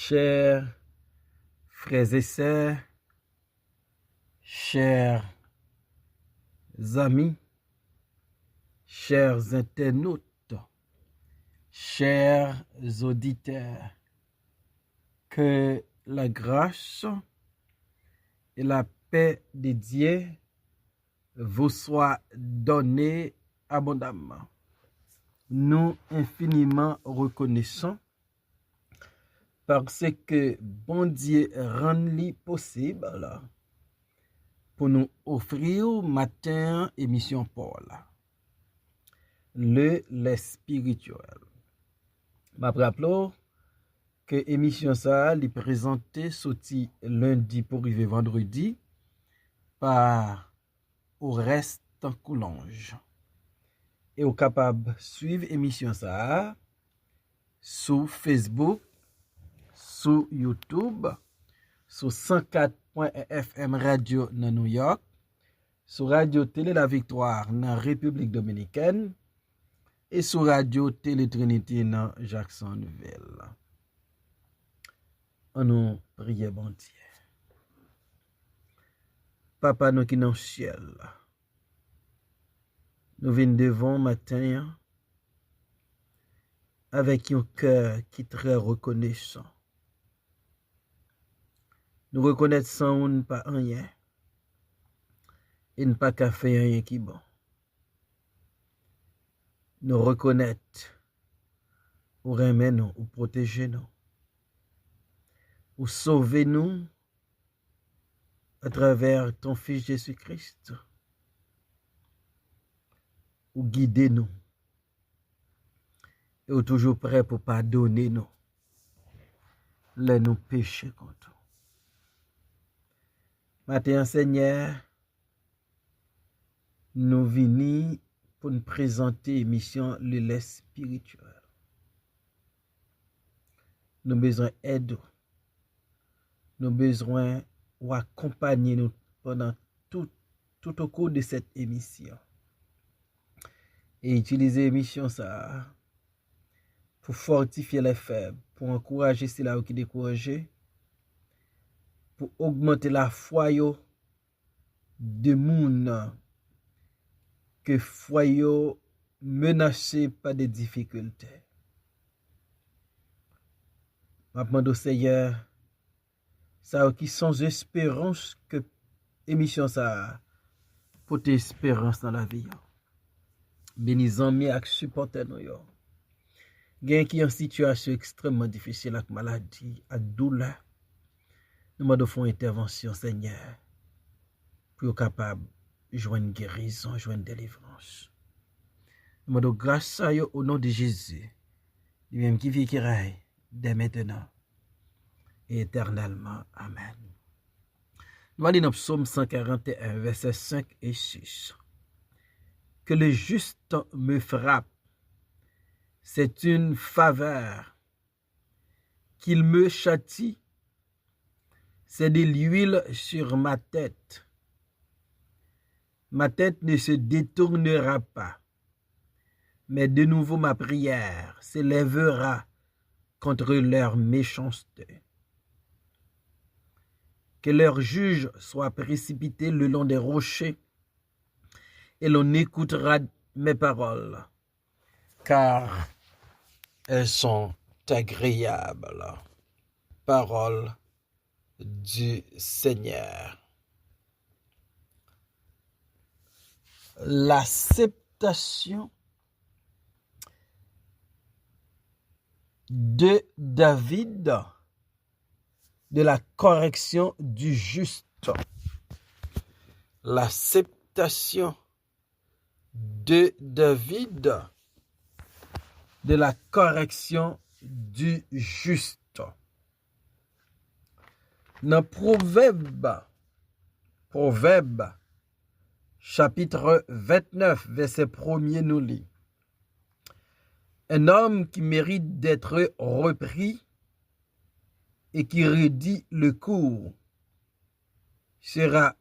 Chers frères et sœurs, chers amis, chers internautes, chers auditeurs, que la grâce et la paix de Dieu vous soient données abondamment. Nous infiniment reconnaissons parce que bon Dieu rend possible pour nous offrir matin émission Paul, le spirituel. Je rappelle que émission ça est présentée sorti lundi pour arriver vendredi par au reste en Coulange. Et vous capable suivre émission ça sur Facebook, sur YouTube, sur 104.1 FM Radio dans New York, sur Radio Télé La Victoire dans République Dominicaine et sur Radio Télé Trinité dans Jacksonville. On nous prie bon Dieu. Papa nous qui dans le ciel, nous venons devant matin avec un cœur qui est très reconnaissant. Nous reconnaissons pas rien et ne pas qu'à faire rien qui bon. Nous reconnaissons ou remettre nous, ou protéger nous, ou sauver nous à travers ton Fils Jésus-Christ, ou guider nous, et ou toujours prêt pour pardonner nous, les nous péchés contre nous. Matin, Seigneur, nous venons pour nous présenter l'émission Le lait spirituel. Nous avons besoin d'aide. Nous avons besoin d'accompagner nous pendant tout au cours de cette émission. Et utiliser l'émission ça pour fortifier les faibles, pour encourager ceux qui sont découragés, pour augmenter la foi de monde que foi menacé par des difficultés. Je demande au Seigneur, ça qui sans espérance que émission ça pour tes espérance dans la vie. Bénis amis ak supporter nous yo. Gen qui en situation extrêmement difficile avec maladie, avec douleur. Nous demandons une intervention, Seigneur, pour être capable de joindre guérison, joindre délivrance. Nous demandons grâce à eux au nom de Jésus, lui-même qui vit qui règne dès maintenant et éternellement. Amen. Nous allons dans Psaume 141, versets 5 et 6. Que le juste me frappe, c'est une faveur. Qu'il me châtie, c'est de l'huile sur ma tête. Ma tête ne se détournera pas, mais de nouveau ma prière s'élèvera contre leur méchanceté. Que leur juge soit précipité le long des rochers, et l'on écoutera mes paroles, car elles sont agréables. Paroles du Seigneur. L'acceptation de David de la correction du juste. L'acceptation de David de la correction du juste. Dans Proverbe, chapitre 29, verset 1er nous lit. Un homme qui mérite d'être repris et qui redit le cours sera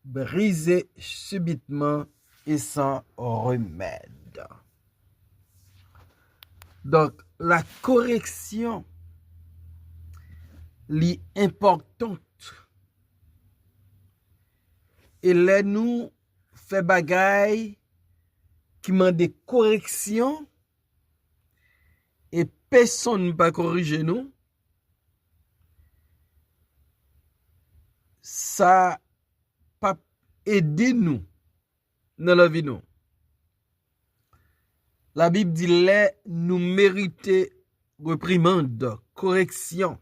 brisé subitement et sans remède. Donc, la correction li importante. Et là nous fait bagay qui mande correction et personne pas corriger nous. Ça pas aider nous dans la vie nous. La Bible dit les nous mériter reprimande, correction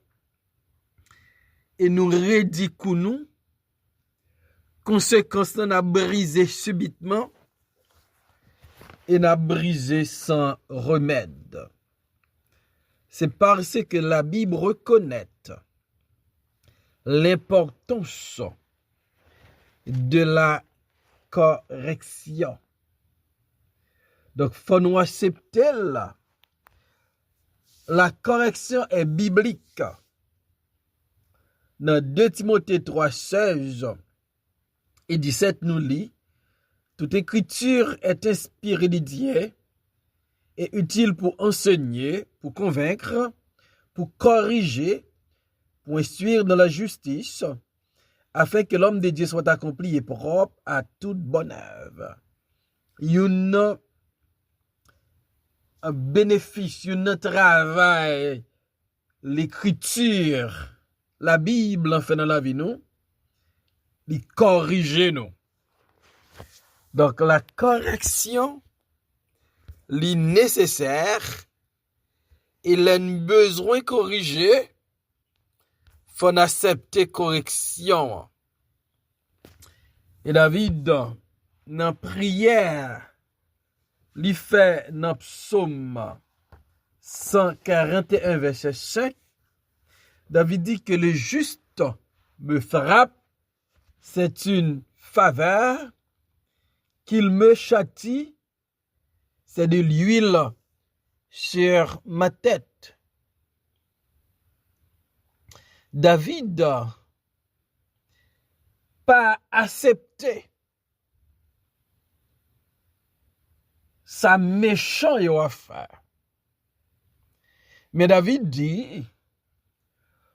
et nous redicou nous conséquence n'a brisé subitement et n'a brisé sans remède. C'est parce que la Bible reconnaît l'importance de la correction. Donc, faut nous accepter là. La correction est biblique. Dans 2 Timothée 3, 16 et 17, nous lit, toute écriture est inspirée de Dieu et utile pour enseigner, pour convaincre, pour corriger, pour instruire dans la justice, afin que l'homme de Dieu soit accompli et propre à toute bonne œuvre. Un bénéfice, un travail, l'écriture, la Bible en fait dans la vie nous, il corrige nous. Donc la correction, est nécessaire, il a besoin de corriger, faut accepter correction. Et David, dans la prière, il fait dans Psaume 141, verset 5, David dit que le juste me frappe, c'est une faveur, qu'il me châtie, c'est de l'huile sur ma tête. David pas accepté sa méchant yo affaire. Mais David dit,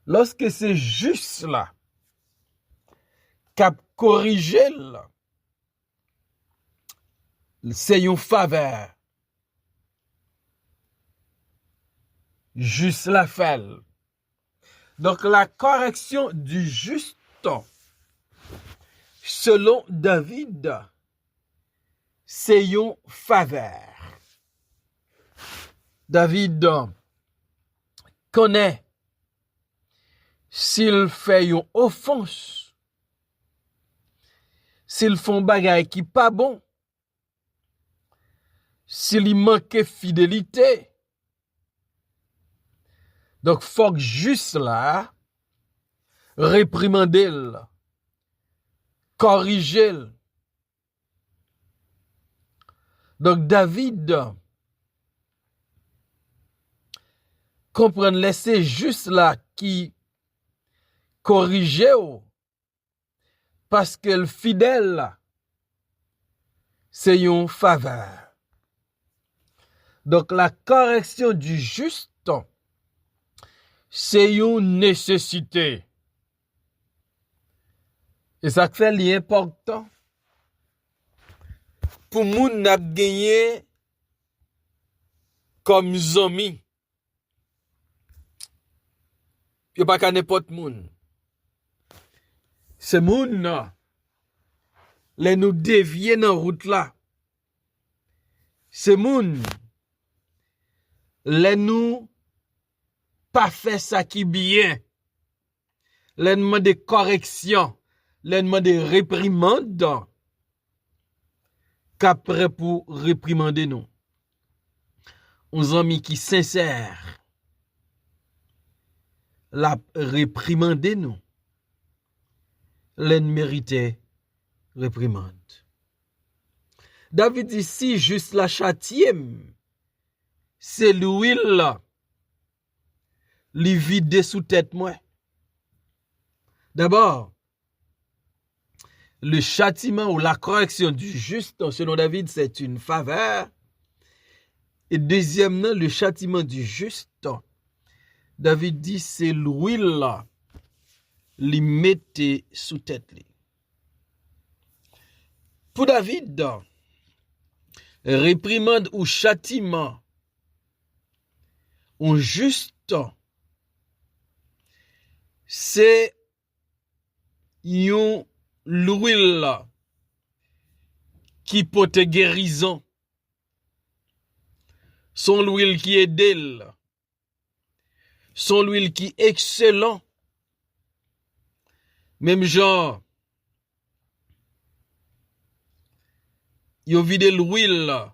lorsque c'est juste là, qu'a corrigé là, c'est une faveur. Juste la fait. Donc la correction du juste, selon David, c'est une faveur. David connaît s'il fait une offense, s'il font bagay qui pas bon, s'il manque fidélité. Donc, faut que juste là, réprimander, corriger. Donc, David comprend laisser juste là qui corrigeait parce que le fidèle, c'est une faveur. Donc, la correction du juste, c'est une nécessité. Et ça fait l'important pour moun n'a gagné comme zombie. Puis pas qu'à n'importe moun. C'est moun les nous dévier dans route là. C'est moun les nous pas fait ça qui bien. Les demandes de correction, les demandes de réprimande, qu'après pour réprimander nous. On amis qui sincère, la réprimander nous, les mérité réprimande. David dit si juste la châtième, c'est l'huile là. Li vide sous tête moi. D'abord, le châtiment ou la correction du juste, selon David, c'est une faveur. Et deuxièmement, le châtiment du juste, David dit, c'est l'huile li mette sous tête li. Pour David, réprimande ou châtiment ou juste, c'est yon l'huile qui porte guérison. Son l'huile qui est d'elle. Son l'huile qui est excellent. Même genre, yo vide l'huile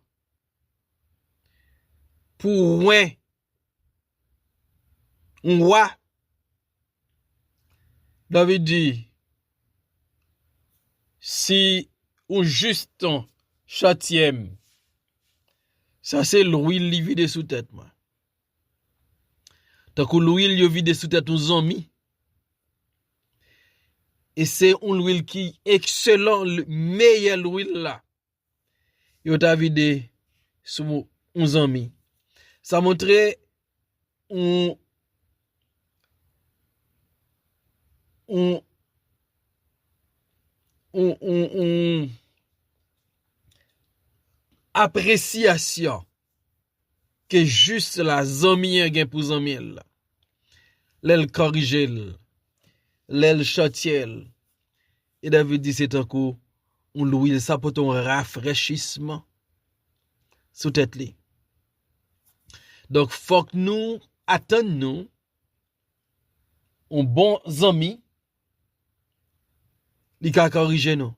pour ouais, un roi. David dit, si ou juste châtième, ça c'est l'huile li vide sous tête moi. Tant que l'huile yo vide sous tête aux amis. Et c'est une huile qui excellent, meilleure huile là. Yo t'a vide sous aux amis. Ça montrait une appréciation que juste la zami gen pour zami là. L'elle corrige, l'elle châtiel. Et David dit c'est un coup on l'huile ça pour ton rafraîchissement sous tête li. Donc faut que nous attendons un bon ami li ka corriger nous.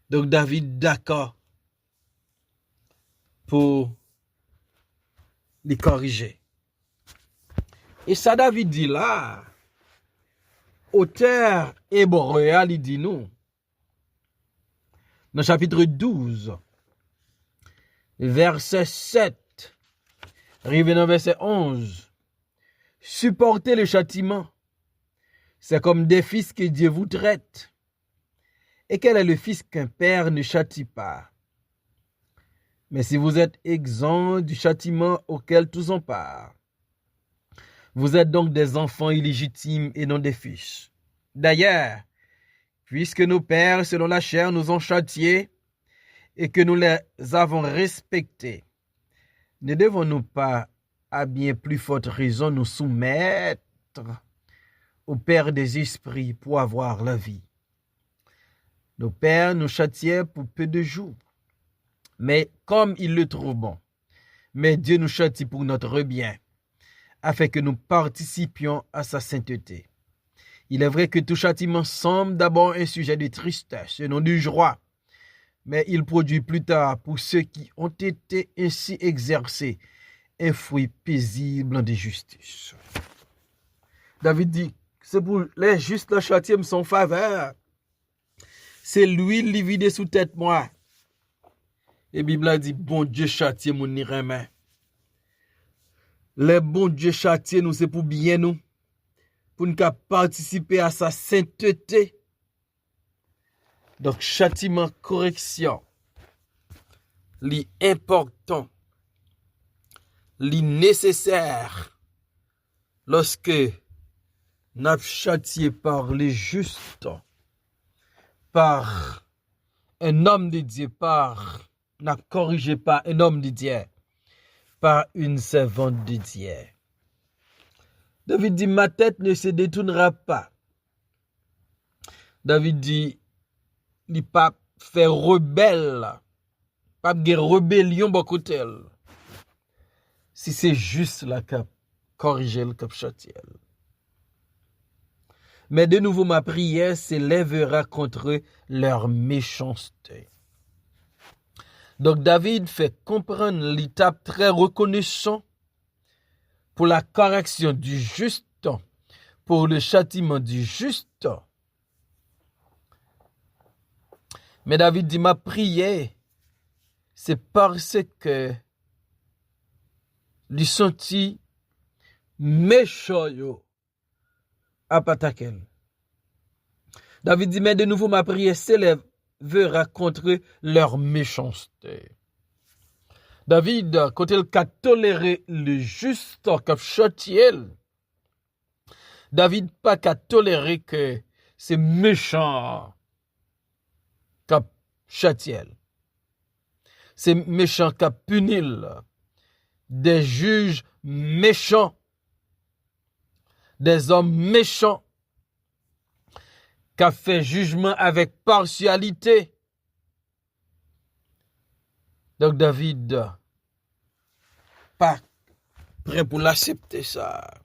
Donc David d'accord pour les corriger. Et ça David dit là, auteur hébreu, il dit nous, dans chapitre 12, verset 7, arrivé dans verset 11, supportez le châtiment, c'est comme des fils que Dieu vous traite. Et quel est le fils qu'un père ne châtie pas? Mais si vous êtes exempts du châtiment auquel tous ont part, vous êtes donc des enfants illégitimes et non des fils. D'ailleurs, puisque nos pères, selon la chair, nous ont châtiés et que nous les avons respectés, ne devons-nous pas, à bien plus forte raison, nous soumettre au Père des esprits pour avoir la vie? Nos pères nous châtiaient pour peu de jours, mais comme ils le trouvent bon. Mais Dieu nous châtie pour notre bien, afin que nous participions à sa sainteté. Il est vrai que tout châtiment semble d'abord un sujet de tristesse, et non du joie, mais il produit plus tard pour ceux qui ont été ainsi exercés un fruit paisible de justice. David dit, c'est pour les justes le châtiment son faveur. C'est l'huile li vide sous tête moi. Et Bible a dit, bon Dieu châtie mon irèmen. Le bon Dieu châtie nous, c'est pour bien nous. Pour nous participer à sa sainteté. Donc, châtiment, correction. Li important. Li nécessaire. Lorsque nous châtié par les justes. Par un homme de Dieu, n'a corrigé par un homme de Dieu, par une servante de Dieu. David dit, ma tête ne se détournera pas. David dit, il pas fait rebelle, pas de rébellion beaucoup tel. Si c'est juste la cap corriger le cap châtiel. Mais de nouveau, ma prière s'élèvera contre leur méchanceté. Donc, David fait comprendre l'étape très reconnaissant pour la correction du juste, pour le châtiment du juste. Mais David dit, ma prière, c'est parce que lui senti méchant yo. David dit, mais de nouveau ma prière s'élèvera contre leur méchanceté. David, quand il a toléré le juste comme châtiel, David pas qu'à tolérer que c'est méchant qu'a châtiel. C'est méchant qu'a punil. Des juges méchants. Des hommes méchants. Qu'a fait jugement avec partialité. Donc David pas prêt pour l'accepter ça.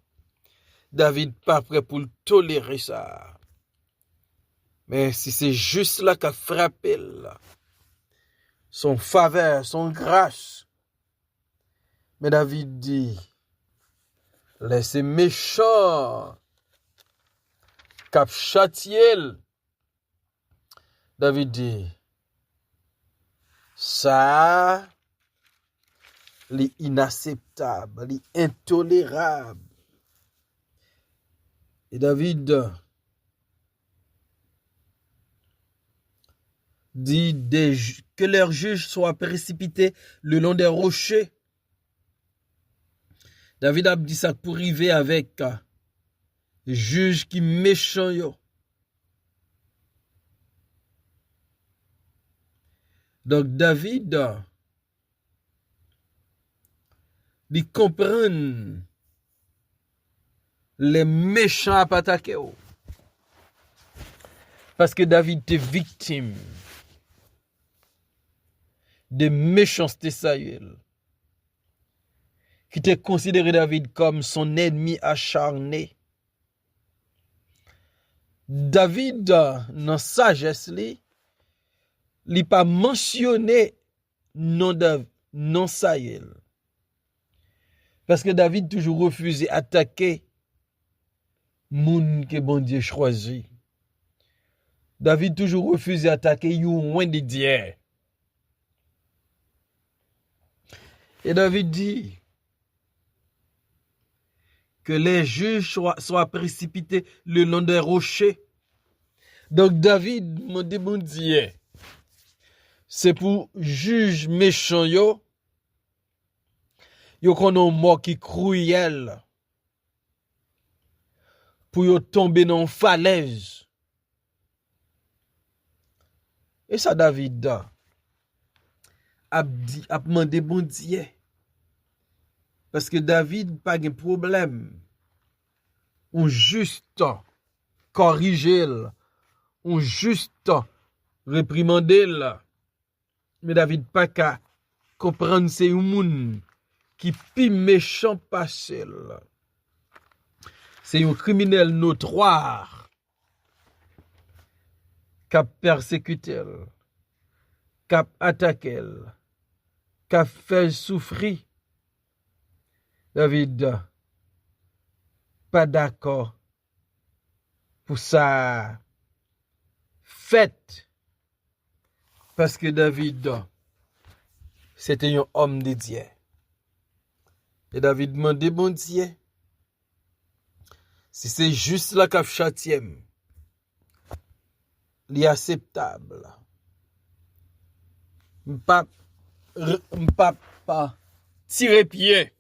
David pas prêt pour le tolérer ça. Mais si c'est juste là qu'a frappé là, son faveur, son grâce. Mais David dit, laissez méchant qu'a châtié. David dit, ça, l'inacceptable, l'intolérable. Et David dit que leurs juges soient précipités le long des rochers. David a dit ça pour arriver avec juge qui méchant yo. Donc David il comprend les méchants à pas attaquer. Parce que David était victime de méchanceté Saül, qui était considéré David comme son ennemi acharné. David, dans sa sagesse, il pas mentionné non Saül. Parce que David toujours refusé attaquer moun que bon Dieu choisi. David toujours refusé attaquer yon moins de Dieu. Et David dit que les juges soient précipités le long des rochers. Donc David m'a dit bon Dieu, c'est pour juge méchant yo konon mort qui cruel pour yo tomber dans falaise. Et ça David a demandé bon Dieu. Parce que David pas de problème. On juste corriger, on juste réprimander. Mais David pas qu'à comprendre c'est un moun qui pi méchant passé. C'est un criminel notoire qui a persécuté, qui a attaqué, qui a fait souffrir. David pas d'accord pour ça fait parce que David c'était un homme de Dieu. Et David demandait bon Dieu si c'est juste la cap châtième li acceptable. M'pa tirer pied.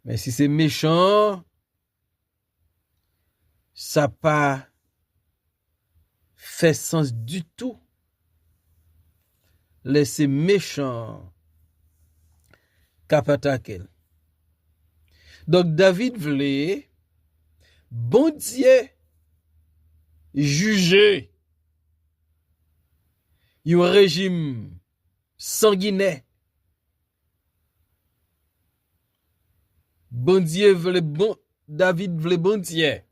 Mais si c'est méchant, ça pas fait sens du tout. Laisser méchant cap attaquer. Donc David voulait bon Dieu juger un régime sanguinaire. Bon Dieu voulait David voulait bon Dieu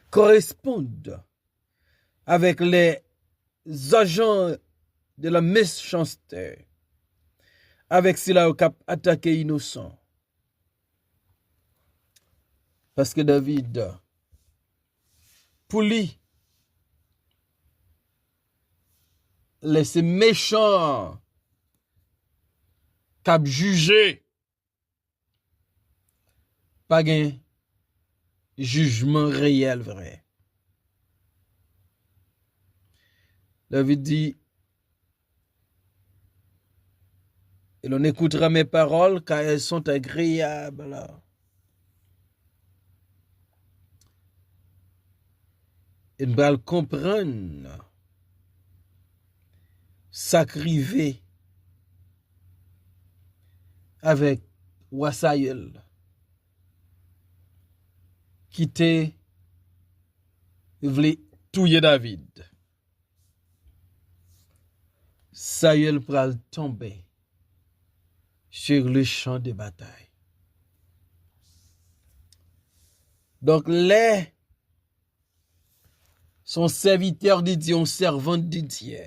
correspondre avec les agents de la méchanceté, avec cela au cap attaqué innocent. Parce que David, pour lui, laisser méchant cap juger, pas gain jugement réel vrai. David dit, et l'on écoutera mes paroles car elles sont agréables. et nous allons comprendre ça crivé avec Wassaïel qui te voulait tuer David. Saül pral tomber sur le champ de bataille. Donc, les son serviteur de Dieu, servant de Dieu,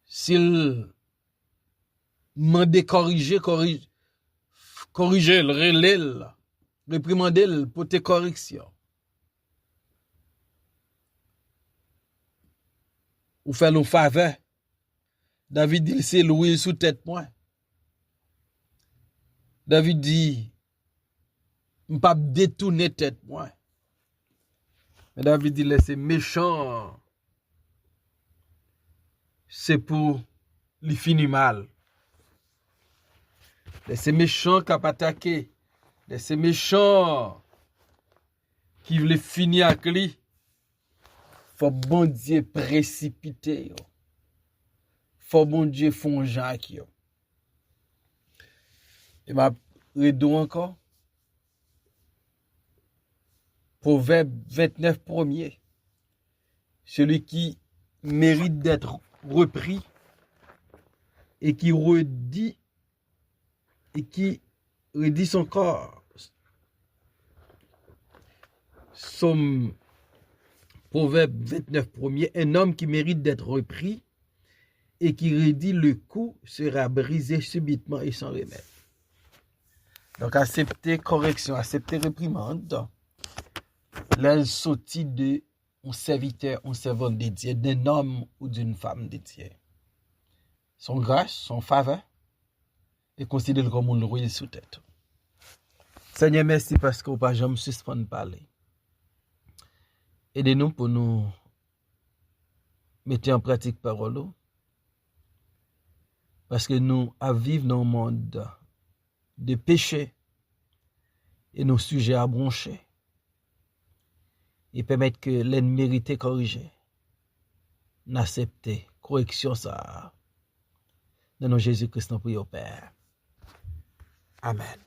s'il m'a corriger, le relève, réprimander pour tes corrections. Ou faire une faveur. David dit, c'est l'huile sous tête moi. David dit, je ne pas détourner tête moi. Mais David dit, c'est méchant. C'est pour les finir mal. C'est méchant qui a attaqué. C'est méchant qui veut finir avec lui. Faut bon Dieu précipiter. Faut bon Dieu font Jacques. Et m'a redou encore. Proverbe 29 premier. Celui qui mérite d'être repris et qui redit son corps. Somme Proverbe 29 premier, un homme qui mérite d'être repris et qui redit le coup sera brisé subitement et sans remède. Donc accepter correction, accepter réprimande, là sorti de un serviteur, un servant de Dieu, d'un homme ou d'une femme de Dieu. Son grâce, son faveur, et considère comme un rouille sous tête. Seigneur, merci parce qu'on pas jamais suspendre parler. Aidez-nous pour nous mettre en pratique parole. Parce que nous vivons dans un monde de péché et nos sujets à broncher. Et permettre que l'ennemi mérite corriger. N'accepter correction ça. Dans nom Jésus-Christ, nous prions au Père. Amen.